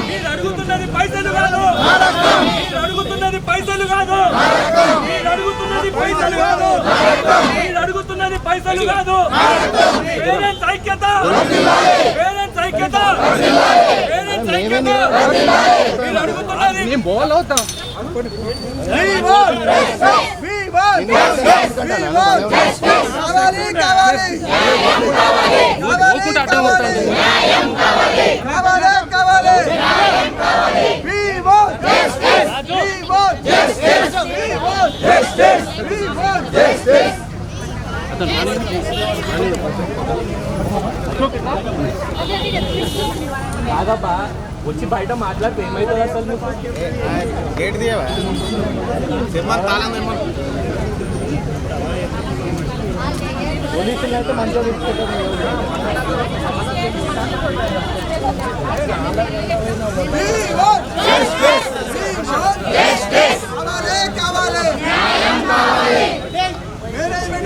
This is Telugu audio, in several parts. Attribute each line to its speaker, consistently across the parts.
Speaker 1: మీరు అడుగుతున్నది పైసలు కాదు, మీరు అడుగుతున్నది పైసలు కాదు, మీరు అడుగుతున్నది పైసలు కాదు, మీరు అడుగుతున్నది పైసలు కాదు. పేరెంట్స్ ఐక్యత, పేరెంట్స్ ఐక్యత, పేరెంట్స్ ఐక్యత. మీరు అడుగుతున్నది
Speaker 2: కాదబ్బా వచ్చి బయట మాట్లాడితే ఏమైతుంది అసలు
Speaker 3: గేట్ దియవా సినిమా తాళం
Speaker 2: పోలీసులు అయితే మంచిగా తీసుకుంటారు.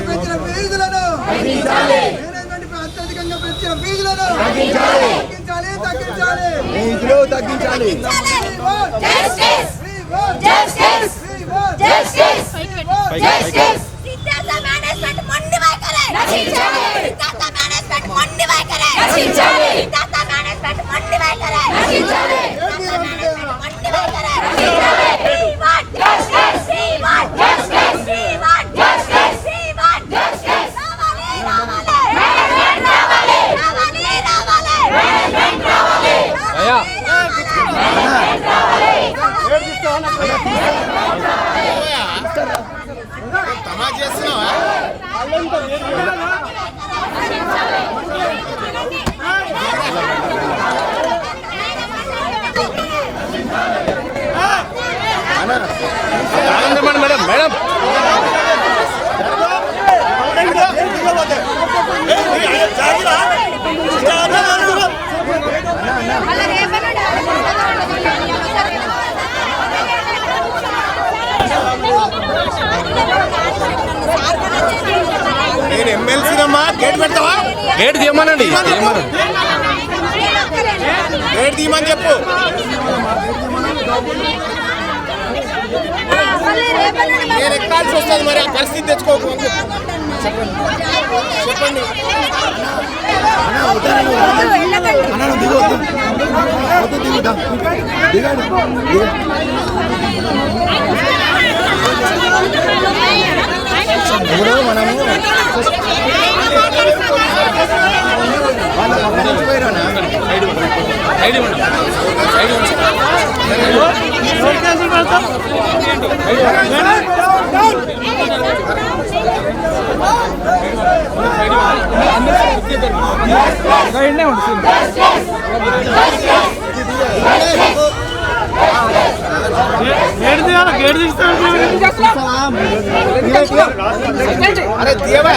Speaker 4: పెంచిన ఫీజులను అత్యధికంగా పెంచిన ఫీజులను తగ్గించాలి, తగ్గించాలి, ఫీజులు తగ్గించాలి.
Speaker 3: తమాషా చేస్తున్నావా? మేడం మేడం నేను ఎమ్మెల్సీనమ్మా. గేట్ పెడతావా? గేట్ తీయమనండి, గేట్ తీయమని చెప్పు. నేను ఎక్కాల్సి వస్తుంది, మరి ఆ పరిస్థితి తెచ్చుకోకు. చెప్పండి అరే తీయవా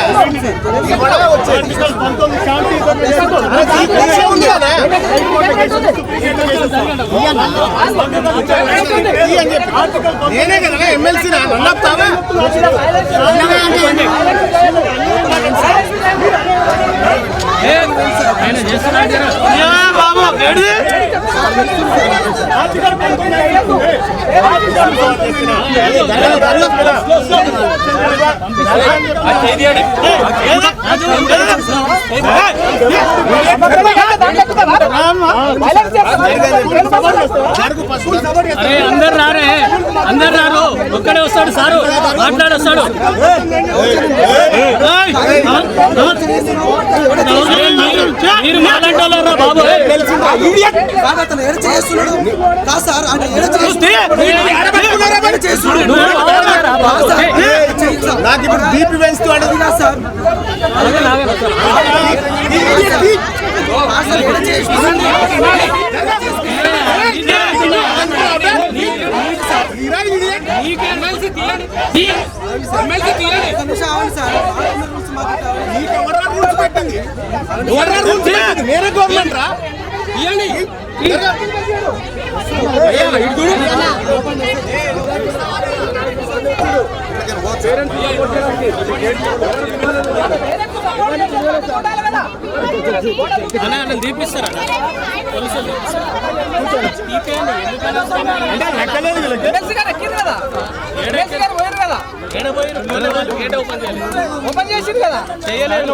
Speaker 3: నేనే కదా ఎమ్మెల్సీ నన్నప్తావా? బాబు
Speaker 2: అందరు రారే, అందరు రారు, ఒక్కడే వస్తాడు సారు మాట్లాడొస్తాడు. మీరు మాట్లాడారా బాబు?
Speaker 3: నాకు ఇప్పుడు బీపీ పెంచుతూ అడగదు కదా సార్. నేనే గవర్నమెంట్ రా.
Speaker 4: పేరెంట్స్
Speaker 2: అన్న తీపిస్తారా
Speaker 5: ఓపెన్ చేసింది కదా
Speaker 2: చేయలేదు.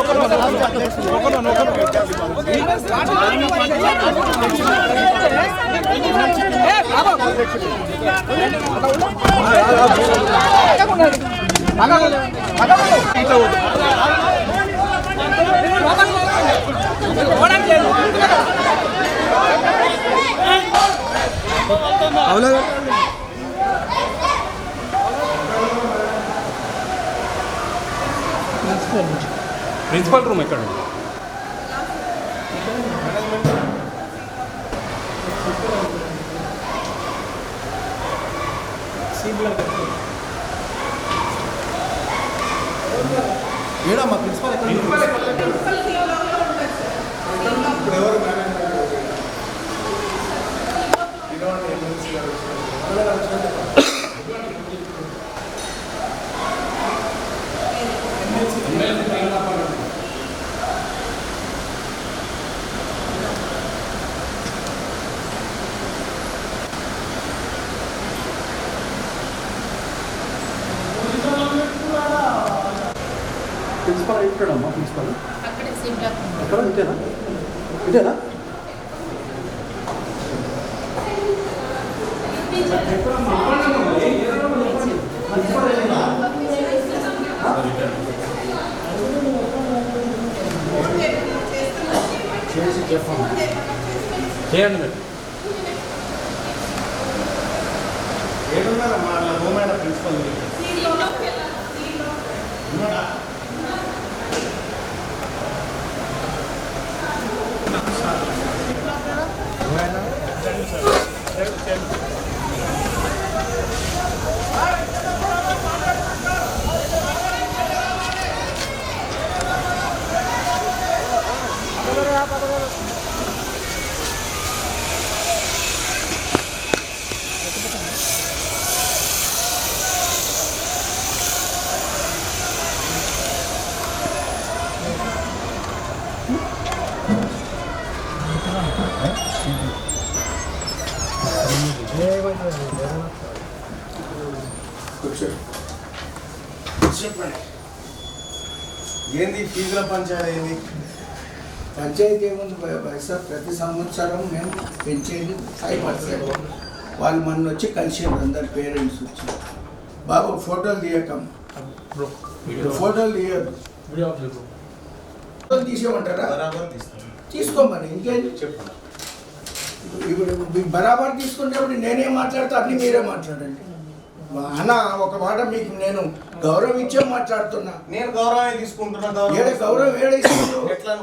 Speaker 3: ప్రిన్సిపల్ రూమ్ ఎక్కడ
Speaker 4: ఏడమ్మా ప్రిన్సిపల్ ప్రిన్సిపల్ ఎక్కడమ్మా ప్రిన్సిపల్ అక్కడ ఇదేనా ఇదేనా
Speaker 3: చేయండి మీరు.
Speaker 4: ఏడున్నారమ్మా హోమ్ ప్రిన్సిపల్ చెప్పండి ఏంది ఫీజుల పంచాయతీ ఏంది?
Speaker 6: పంచాయతీ ఏముంది సార్, ప్రతి సంవత్సరం మేము పెంచేది 5%. వాళ్ళు మన వచ్చి కలిసారు, అందరు పేరెంట్స్ వచ్చి. బాబు ఫోటోలు తీయకం, ఫోటోలు తీయదు, ఫోటోలు తీసేయమంటారా? తీసుకోమని ఇంకేం
Speaker 4: చెప్పండి.
Speaker 6: ఇప్పుడు మీకు బరాబర్ తీసుకునేప్పుడు నేనేం మాట్లాడతా అన్నీ మీరే మాట్లాడండి అన్న. ఒక మాట మీకు నేను గౌరవం ఇచ్చే మాట్లాడుతున్నా.
Speaker 4: నేను గౌరవం తీసుకుంటున్నా.
Speaker 6: ఏడ గౌరవం
Speaker 4: ఎట్లా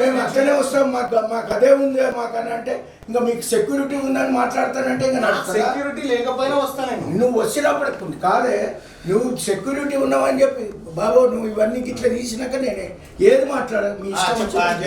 Speaker 6: మేము అట్లనే వస్తాం, మాకు అదే ఉంది మాకని అంటే ఇంకా మీకు సెక్యూరిటీ ఉందని మాట్లాడతానంటే ఇంకా నడుస్తుందా?
Speaker 4: సెక్యూరిటీ లేకపోయినా వస్తానండి.
Speaker 6: నువ్వు వచ్చినప్పుడు కాదే, నువ్వు సెక్యూరిటీ ఉన్నావని చెప్పి బాబు నువ్వు ఇవన్నీ ఇట్లా తీసినాక నేనే ఏది మాట్లాడ మీ ఇష్టం వచ్చినట్టు.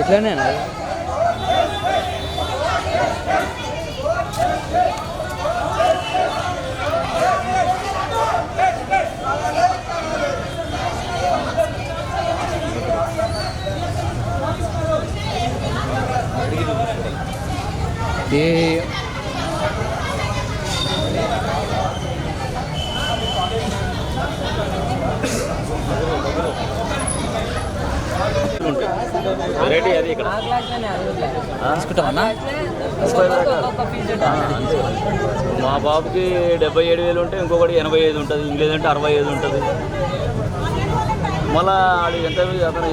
Speaker 2: ఇట్లానేనా వెరైటీ అది ఇక్కడ తీసుకుంటామన్నా. మా బాబుకి 77,000 ఉంటే ఇంకొకటి 85 ఉంటుంది, లేదంటే 65 ఉంటుంది. మళ్ళా అది అతను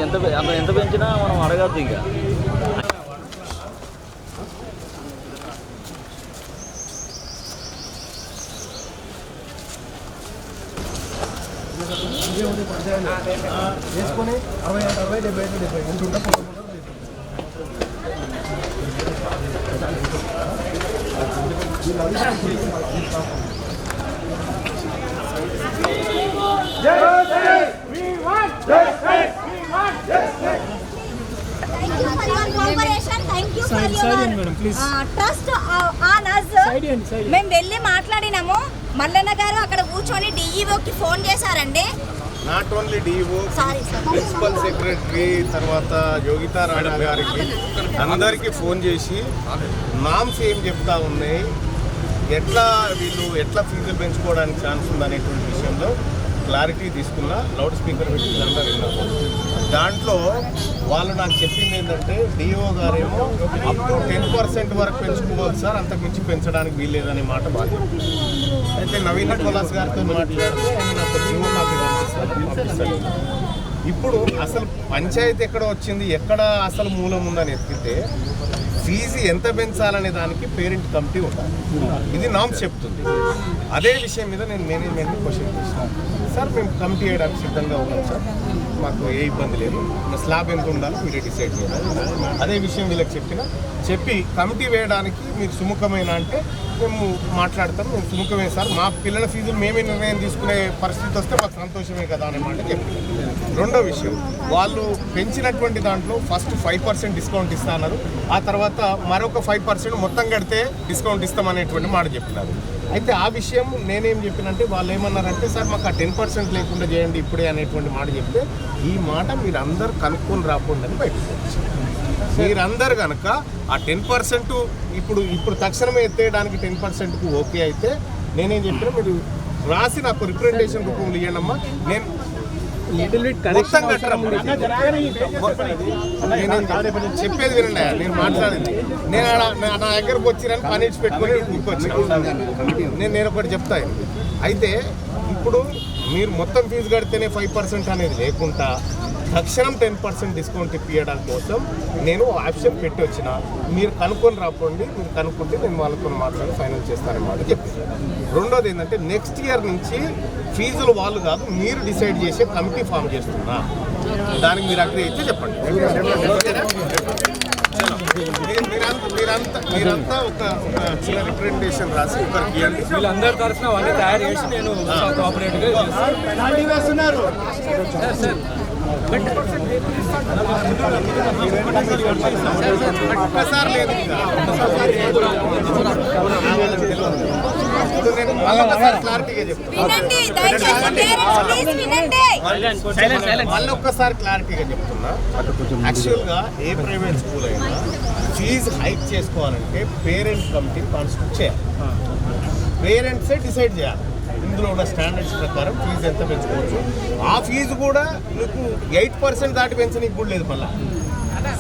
Speaker 2: ఎంత పెంచినా మనం అడగద్దు ఇంకా.
Speaker 5: వేసుకొని 60, 70 ఉంటుంటే
Speaker 7: మేము వెళ్ళి మాట్లాడినాము. మల్లన్న గారు అక్కడ కూర్చొని డిఈఓకి ఫోన్ చేశారండి.
Speaker 3: Not only DO, principal secretary, తర్వాత యోగితా రాణా గారికి అందరికీ ఫోన్ చేసి నామ్స్ ఏం చెప్తా ఉన్నాయి, వీళ్ళు ఎట్లా ఫీజులు పెంచుకోవడానికి ఛాన్స్ ఉందనేటువంటి విషయంలో క్లారిటీ తీసుకున్నా. లౌడ్ స్పీకర్ పెట్టి అందరూ విన్నారు. దాంట్లో వాళ్ళు నాకు చెప్పింది ఏంటంటే డిఓ గారేమో అప్ టు 10% వరకు పెంచుకోవాలి సార్, అంతకుమించి పెంచడానికి వీల్లేదనే మాట బాగా. అయితే నవీన్ నికోలస్ గారితో మాట్లాడితే ఆయన నాకు డిఓ కాపీ పంపిస్తాను. ఇప్పుడు అసలు పంచాయతీ ఎక్కడ వచ్చింది, ఎక్కడ అసలు మూలం ఉందని ఎత్తితే ఫీజు ఎంత పెంచాలనే దానికి పేరెంట్ కమిటీ ఉండాలి. ఇది నామ్స్ చెప్తుంది. అదే విషయం మీద నేను మేనేజ్మెంట్ని క్వశ్చన్ చేశాను. సార్ మేము కమిటీ చేయడానికి సిద్ధంగా ఉన్నాం సార్, మాకు ఏ ఇబ్బంది లేదు, స్లాబ్ ఎంత ఉండాలో మీరే డిసైడ్ చేయాలి. అదే విషయం వీళ్ళకి చెప్పి కమిటీ వేయడానికి మీరు సుముఖమైన అంటే మేము మాట్లాడతాం, మేము సుముఖమే సార్, మా పిల్లల ఫీజులు మేమే నిర్ణయం తీసుకునే పరిస్థితి వస్తే మాకు సంతోషమే కదా అనే మాట చెప్పి. రెండో విషయం, వాళ్ళు పెంచినటువంటి దాంట్లో ఫస్ట్ 5% డిస్కౌంట్ ఇస్తున్నారు, ఆ తర్వాత మరొక 5% మొత్తం కడితే డిస్కౌంట్ ఇస్తామనేటువంటి మాట చెప్పినారు. అయితే ఆ విషయం నేనేం చెప్పినంటే వాళ్ళు ఏమన్నారంటే సార్ మాకు ఆ 10% లేకుండా చేయండి ఇప్పుడే అనేటువంటి మాట చెప్తే, ఈ మాట మీరు అందరు కనుక్కొని రాకుండా అని బయటకు వచ్చారు. మీరందరు కనుక ఆ 10% ఇప్పుడు తక్షణమే ఎత్తేయడానికి 10%కు ఓకే అయితే నేనేం చెప్పినా మీరు రాసి నాకు రిప్రజెంటేషన్ రూపంలో ఇవ్వండమ్మా, నేను మొత్తం కట్టరమ్మా. చెప్పేది వినండి, నేను మాట్లాడింది నేను నా దగ్గరకు వచ్చిరని పని ఇచ్చి పెట్టుకొని గుర్తొచ్చాను. నేను ఒకటి చెప్తాను. అయితే ఇప్పుడు మీరు మొత్తం ఫీజు కడితేనే 5% అనేది లేకుండా తక్షణం 10% డిస్కౌంట్ ఇప్పించడం కోసం నేను ఆప్షన్ పెట్టి వచ్చిన. మీరు కనుక్కొని రాకండి, మీరు కనుక్కుంటే నేను వాళ్ళతో మాట్లాడి ఫైనల్ చేస్తానన్నమాట చెప్పాను. రెండోది ఏంటంటే నెక్స్ట్ ఇయర్ నుంచి ఫీజులు వాళ్ళు కాదు మీరు డిసైడ్ చేసే కమిటీ ఫామ్ చేస్తున్నా, దానికి మీరు అగ్రీ అయితే చెప్పండి. మీరంతా ఒక చిన్న రిప్రజెంటేషన్ రాసి ఒకరికి ఇవ్వండి.
Speaker 1: వీళ్ళందరి తరఫున వాళ్ళని తయారు చేసి నేను కోఆపరేటివ్గా
Speaker 3: ఒక్కసారి లేదు, క్లారిటీగా చెప్తున్నా. మళ్ళీ ఒక్కసారి క్లారిటీగా చెప్తున్నా. యాక్చువల్గా ఏ ప్రైవేట్ స్కూల్ అయినా ఫీజు హైక్ చేసుకోవాలంటే పేరెంట్ కమిటీ కాన్స్టిట్యూట్ చేయాలి, పేరెంట్సే డిసైడ్ చేయాలి. ఇందులో ఉన్న స్టాండర్డ్స్ ప్రకారం ఫీజు ఎంత పెంచుకోవచ్చు. ఆ ఫీజు కూడా మీకు 8% దాటి పెంచడానికి కూడా లేదు మళ్ళీ.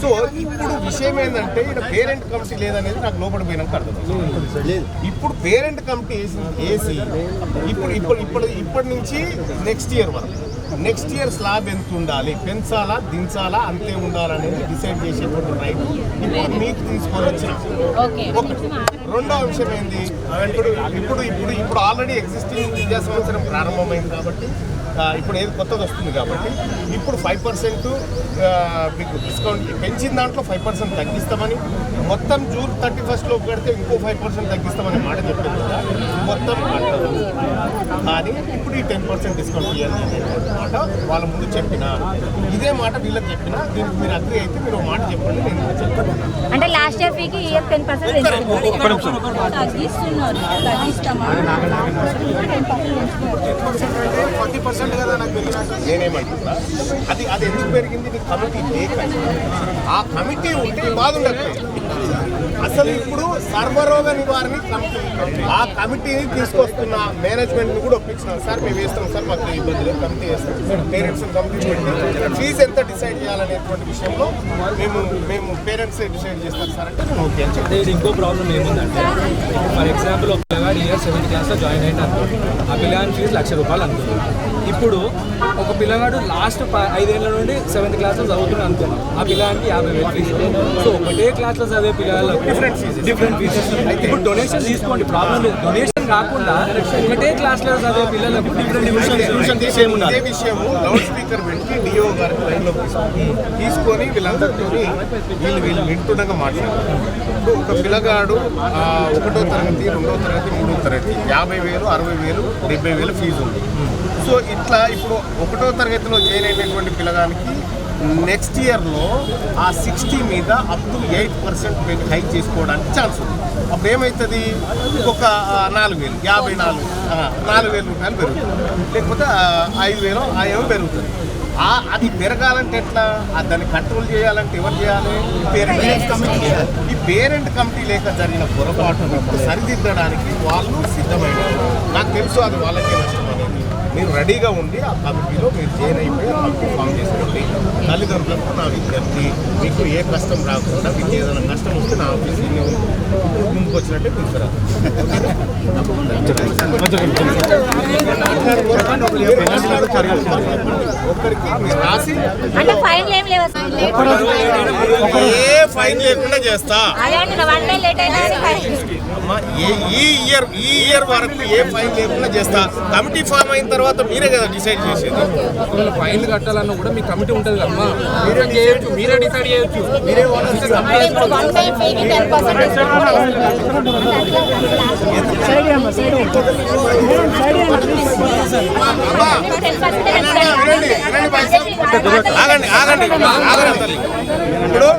Speaker 3: సో ఇప్పుడు విషయం ఏంటంటే ఇక్కడ పేరెంట్ కమిటీ లేదనేది నాకు లోపల పోయినాక అర్థం. ఇప్పుడు పేరెంట్ కమిటీ వేసి ఇప్పటి నుంచి నెక్స్ట్ ఇయర్ వరకు నెక్స్ట్ ఇయర్ స్లాబ్ ఎంత ఉండాలి, పెంచాలా దించాలా అంతే ఉండాలనేది డిసైడ్ చేసేటువంటి రైట్ ఇప్పుడు మీకు తీసుకొని వచ్చిన. ఒకటి. రెండో అంశం ఏంది, ఇప్పుడు ఆల్రెడీ ఎగ్జిస్టింగ్ విద్యా సంవత్సరం ప్రారంభమైంది కాబట్టి ఇప్పుడు ఏది కొత్తది వస్తుంది కాబట్టి ఇప్పుడు 5% మీకు డిస్కౌంట్ పెంచిన దాంట్లో 5% తగ్గిస్తామని, మొత్తం జూన్ 31 లోపు కడితే ఇంకో 5% తగ్గిస్తామని మాట చెప్పింది కదా మొత్తం. కానీ ఇప్పుడు ఈ 10% డిస్కౌంట్ ఇవ్వాలి అనేటువంటి మాట వాళ్ళ ముందు చెప్పిన, ఇదే మాట వీళ్ళకి చెప్పిన. దీనికి మీరు అగ్రీ అయితే మీరు మాట చెప్పండి, నేను చెప్తాను.
Speaker 7: అంటే లాస్ట్ ఇయర్ ఫీకి ఇయర్ 10%
Speaker 3: నేనేమంటున్నా, అది ఎందుకు పెరిగింది, నీ కమిటీ లేక. ఆ కమిటీ ఉంటే బాగుండదు. అసలు ఇప్పుడు సర్వరోగ నివారణ కమిటీ, ఆ కమిటీని తీసుకొస్తున్న మేనేజ్మెంట్ని కూడా ఒప్పించినారు. సార్ మేము వేస్తాం సార్, మాకు ఇబ్బంది లేదు, కమిటీ వేస్తాం, పేరెంట్స్ కమిటీ పెట్టి ఫీజు ఎంత డిసైడ్ చేయాలనేటువంటి విషయంలో మేము పేరెంట్స్ డిసైడ్ చేస్తాం సార్ అంటే నేను ఓకే అని చెప్పి.
Speaker 1: ఇంకో ప్రాబ్లం ఏముందంటే ఫర్ ఎగ్జాంపుల్ ఒకవేళ పిల్లగాడు ఇయర్ 7th క్లాస్లో జాయిన్ అయ్యింది అనుకోండి, ఆ పిల్లగాడి ఫీజు ₹1,00,000 అనుకోండి. ఇప్పుడు ఒక పిల్లగాడు లాస్ట్ 5 ఏళ్ళ నుండి 7th క్లాస్లో చదువుతున్నాడు అనుకున్నాం, ఆ పిల్లగాడికి 50,000 ఫీజు. సో ఒకటే క్లాస్లో చదివే పిల్లలకు డిఫరెంట్ ఫీజెస్. ఇప్పుడు డొనేషన్ తీసుకోండి, ప్రాబ్లం లేదు. డొనేషన్ కాకుండా ఒకటే క్లాస్లో చదివే పిల్లలకు డిఫరెంట్
Speaker 3: ఇదే విషయము లౌడ్ స్పీకర్ పెట్టి డిఓ గారికి లైన్లో తీసుకొని వీళ్ళందరితో వీళ్ళు వింటుండగా మాట్లాడారు. ఇప్పుడు ఒక పిల్లగాడు 1వ తరగతి 2వ తరగతి 3వ తరగతి 50,000 60,000 70,000 ఫీజు ఉంది. సో ఇట్లా ఇప్పుడు 1వ తరగతిలో జాయిన్ అయినటువంటి పిల్లగానికి నెక్స్ట్ ఇయర్లో ఆ 60 మీద అప్ టు 8% హైక్ చేసుకోవడానికి ఛాన్స్ ఉంది. అప్పుడు ఏమవుతుంది, ఇంకొక 4,000 4,000 రూపాయలు పెరుగుతుంది, లేకపోతే 5,000 ఏమో పెరుగుతుంది. అది పెరగాలంటే ఎట్లా, దాన్ని కంట్రోల్ చేయాలంటే ఎవరు చేయాలి? Parent committee. ఈ పేరెంట్ కమిటీ లేక జరిగిన పొరపాటునప్పుడు సరిదిద్దడానికి వాళ్ళు సిద్ధమైనారు. నాకు తెలుసు అది వాళ్ళకే నష్టం అనేది. మీరు రెడీగా ఉండి ఆ కమిటీలో మీరు జాయిన్ అయిపోయి ఆ కమిటీ ఫామ్ చేసుకోండి. తల్లిదండ్రులకు నా విజ్ఞప్తి, మీకు ఏ కష్టం రాకుండా, మీకు ఏదైనా కష్టం వస్తే నా ఆఫీస్ ముందుకు వచ్చినట్టే తీసుకురా. ఒక్కరికి మీరు రాసి
Speaker 7: అంటే ఫైన్ ఏం లేవు సార్?
Speaker 3: ఏ ఫైన్ లేకుండా చేస్తా.
Speaker 7: అదే అండి, 1 డే లేట్ అయినా
Speaker 3: అమ్మా, ఈ ఇయర్ వరకు ఏ ఫైన్ లేకుండా చేస్తా. కమిటీ ఫామ్ అయిన తర్వాత మీరే కదా డిసైడ్ చేసేది.
Speaker 1: ఒకవేళ ఫైన్లు కట్టాలన్నా కూడా మీ కమిటీ ఉంటుంది కదమ్మా, మీరే చేయొచ్చు, మీరే డిసైడ్ చేయొచ్చు. మీరే
Speaker 7: ఇప్పుడు 1 టైం ఫీకి 10%
Speaker 3: ఆగండి తల్లి. ఇప్పుడు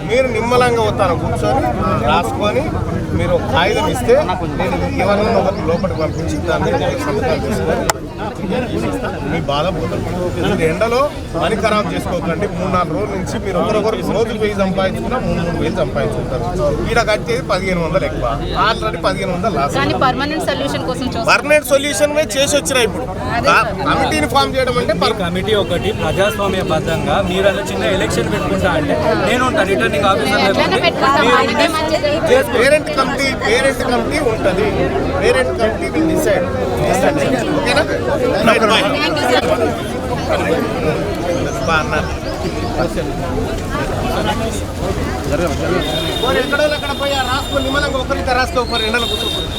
Speaker 3: మీరు నిమ్మలంగా వస్తాను కూర్చొని రాసుకొని మీరు కాగితం ఇస్తే నేను ఎవరైనా ఒకటి లోపలికి పంపించి దాన్ని సంతకాలు తీసుకొని మీ బాధ పోతుంది. మీరు ఎండలో పని ఖరాబ్ చేసుకోకండి. 3-4 రోజుల నుంచి మీరు ఒకరొకరు రోజు 1000 సంపాదించుకున్నా 3,000 సంపాదించుకుంటారు. ఈడ కట్టేది 1,500 ఎక్కువ, ఆల్రెడీ 1,500 లాస్.
Speaker 8: పర్మనెంట్ సొల్యూషన్ కోసం
Speaker 3: పర్మనెంట్ సొల్యూషన్ చేసి వచ్చినా ఇప్పుడు కమిటీని ఫామ్ చేయడం అంటే
Speaker 1: కమిటీ ఒకటి ప్రజాస్వామ్యబద్ధంగా మీరు అలా చిన్న ఎలక్షన్ పెట్టుకుంటా అంటే నేను ఉంటాను రిటర్నింగ్ ఆఫీసర్.
Speaker 3: పేరెంట్ కమిటీ ఉంటుంది. Parent committee will decide. ఓకేనా? ఎక్కడో అక్కడ పోయి రాసుకొని నిమ్మలంగా ఒకరితో రాసుకోకపోయి ఎండలో కూర్చోకూడదు.